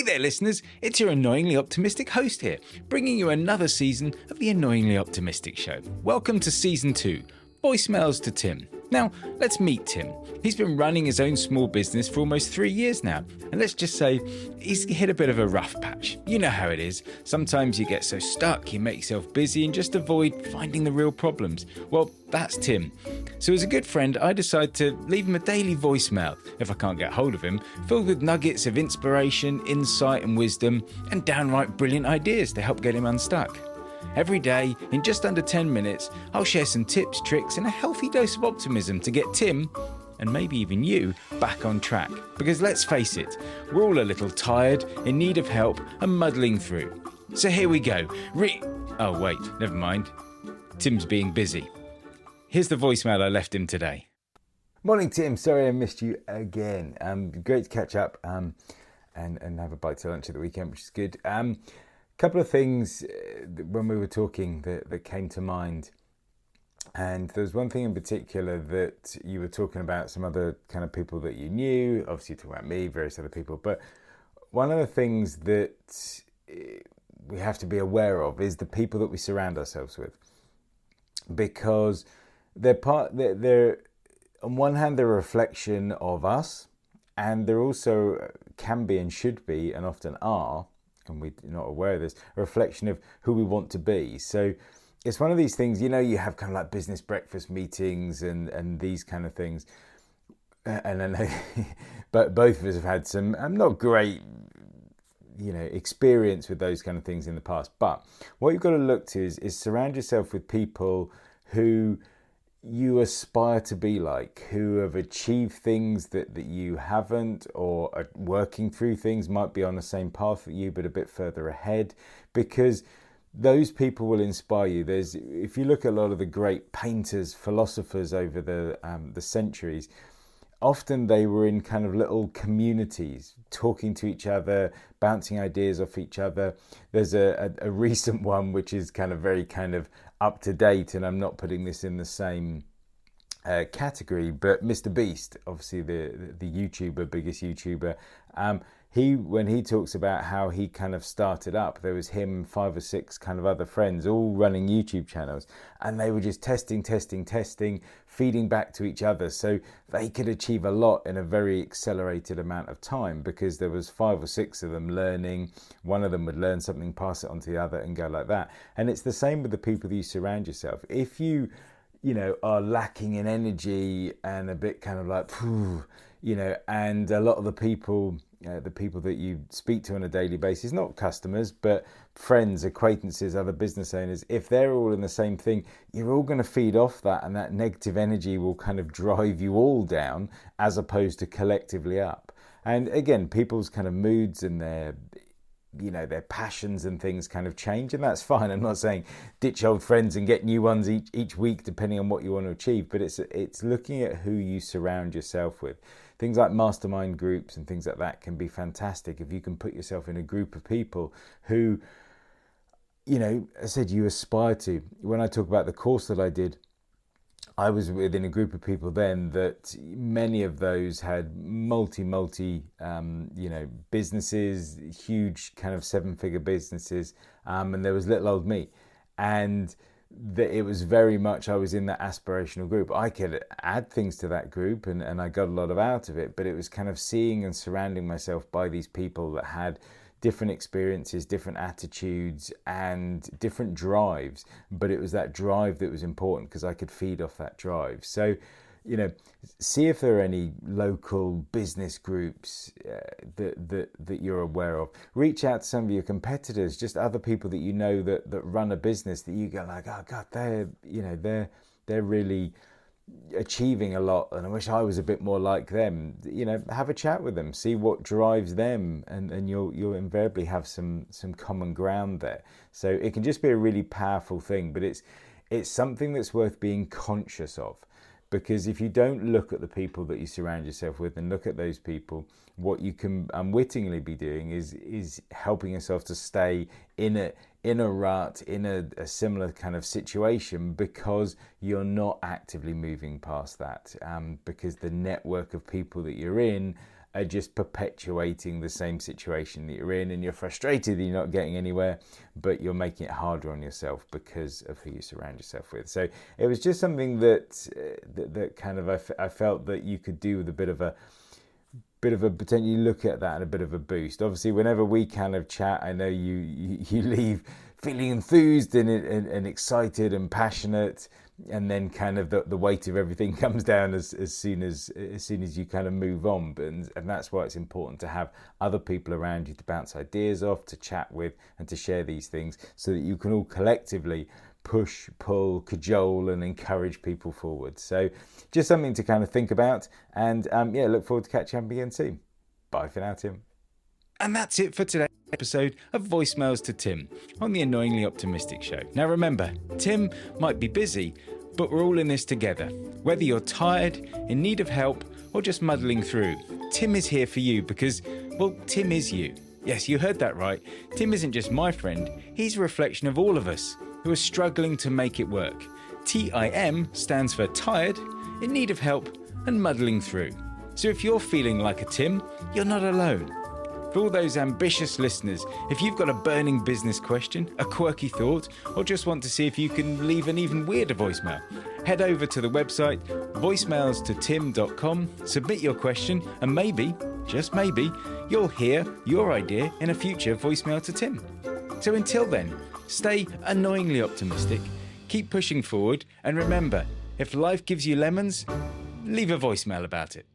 there, listeners. It's your annoyingly optimistic host here, bringing you another season of the Annoyingly Optimistic Show. Welcome to Season 2, Voicemails to Tim. Now, let's meet Tim. He's been running his own small business for almost 3 years now, and let's just say he's hit a bit of a rough patch. You know how it is. Sometimes you get so stuck, you make yourself busy and just avoid finding the real problems. Well, that's Tim. So as a good friend, I decided to leave him a daily voicemail, if I can't get hold of him, filled with nuggets of inspiration, insight and wisdom, and downright brilliant ideas to help get him unstuck. Every day, in just under 10 minutes, I'll share some tips, tricks, and a healthy dose of optimism to get Tim, and maybe even you, back on track. Because let's face it, we're all a little tired, in need of help, and muddling through. So here we go. Oh wait, never mind. Tim's being busy. Here's the voicemail I left him today. Morning, Tim. Sorry I missed you again. Great to catch up and have a bite to lunch at the weekend, which is good. Couple of things when we were talking that came to mind, and there was one thing in particular that you were talking about some other kind of people that you knew, obviously talking about me, various other people, but one of the things that we have to be aware of is the people that we surround ourselves with, because they're on one hand they're a reflection of us, and they're also can be and should be and often are, and we're not aware of this, a reflection of who we want to be. So it's one of these things, you have kind of like business breakfast meetings and these kind of things. And I know, but both of us have had some not great, experience with those kind of things in the past. But what you've got to look to is surround yourself with people who you aspire to be like, who have achieved things that you haven't, or are working through things, might be on the same path that you but a bit further ahead, because those people will inspire you. If you look at a lot of the great painters, philosophers over the centuries, often they were in kind of little communities, talking to each other, bouncing ideas off each other. There's a recent one which is very up to date, and I'm not putting this in the same category, but Mr. Beast, obviously the YouTuber, biggest YouTuber, when he talks about how he kind of started up, there was him, 5 or 6 kind of other friends all running YouTube channels, and they were just testing, feeding back to each other, so they could achieve a lot in a very accelerated amount of time, because there was 5 or 6 of them learning. One of them would learn something, pass it on to the other, and go like that. And it's the same with the people that you surround yourself. If you are lacking in energy and a bit kind of like, and a lot of the people that you speak to on a daily basis, not customers, but friends, acquaintances, other business owners, if they're all in the same thing, you're all going to feed off that, and that negative energy will kind of drive you all down as opposed to collectively up. And again, people's kind of moods and their passions and things kind of change, and that's fine. I'm not saying ditch old friends and get new ones each week depending on what you want to achieve, but it's looking at who you surround yourself with. Things like mastermind groups and things like that can be fantastic if you can put yourself in a group of people who, I said, you aspire to. When I talk about the course that I did, I was within a group of people then that many of those had multi businesses, huge kind of 7-figure businesses, and there was little old me. And it was very much, I was in that aspirational group. I could add things to that group and I got a lot out of it, but it was kind of seeing and surrounding myself by these people that had different experiences, different attitudes and different drives, but it was that drive that was important because I could feed off that drive. So, see if there are any local business groups that you're aware of. Reach out to some of your competitors, just other people that that run a business that you go like, oh God, they're really achieving a lot, and I wish I was a bit more like them. Have a chat with them, see what drives them, and you'll invariably have some common ground there. So it can just be a really powerful thing, but it's something that's worth being conscious of. Because if you don't look at the people that you surround yourself with and look at those people, what you can unwittingly be doing is helping yourself to stay in a rut, in a similar kind of situation, because you're not actively moving past that. Because the network of people that you're in are just perpetuating the same situation that you're in, and you're frustrated that you're not getting anywhere, but you're making it harder on yourself because of who you surround yourself with. So it was just something that kind of I felt that you could do with a bit of a potentially look at that and a bit of a boost. Obviously, whenever we kind of chat, I know you leave feeling enthused and excited and passionate, and then kind of the weight of everything comes down as soon as you kind of move on. And that's why it's important to have other people around you to bounce ideas off, to chat with, and to share these things, so that you can all collectively push, pull, cajole, and encourage people forward. So just something to kind of think about. And look forward to catching up again soon. Bye for now, Tim. And that's it for today's episode of Voicemails to Tim on the Annoyingly Optimistic Show. Now remember, Tim might be busy, but we're all in this together. Whether you're tired, in need of help, or just muddling through, Tim is here for you because, well, Tim is you. Yes, you heard that right. Tim isn't just my friend, he's a reflection of all of us who are struggling to make it work. TIM stands for tired, in need of help, and muddling through. So if you're feeling like a Tim, you're not alone. For all those ambitious listeners, if you've got a burning business question, a quirky thought, or just want to see if you can leave an even weirder voicemail, head over to the website voicemailstotim.com, submit your question, and maybe, just maybe, you'll hear your idea in a future Voicemail to Tim. So until then, stay annoyingly optimistic, keep pushing forward, and remember, if life gives you lemons, leave a voicemail about it.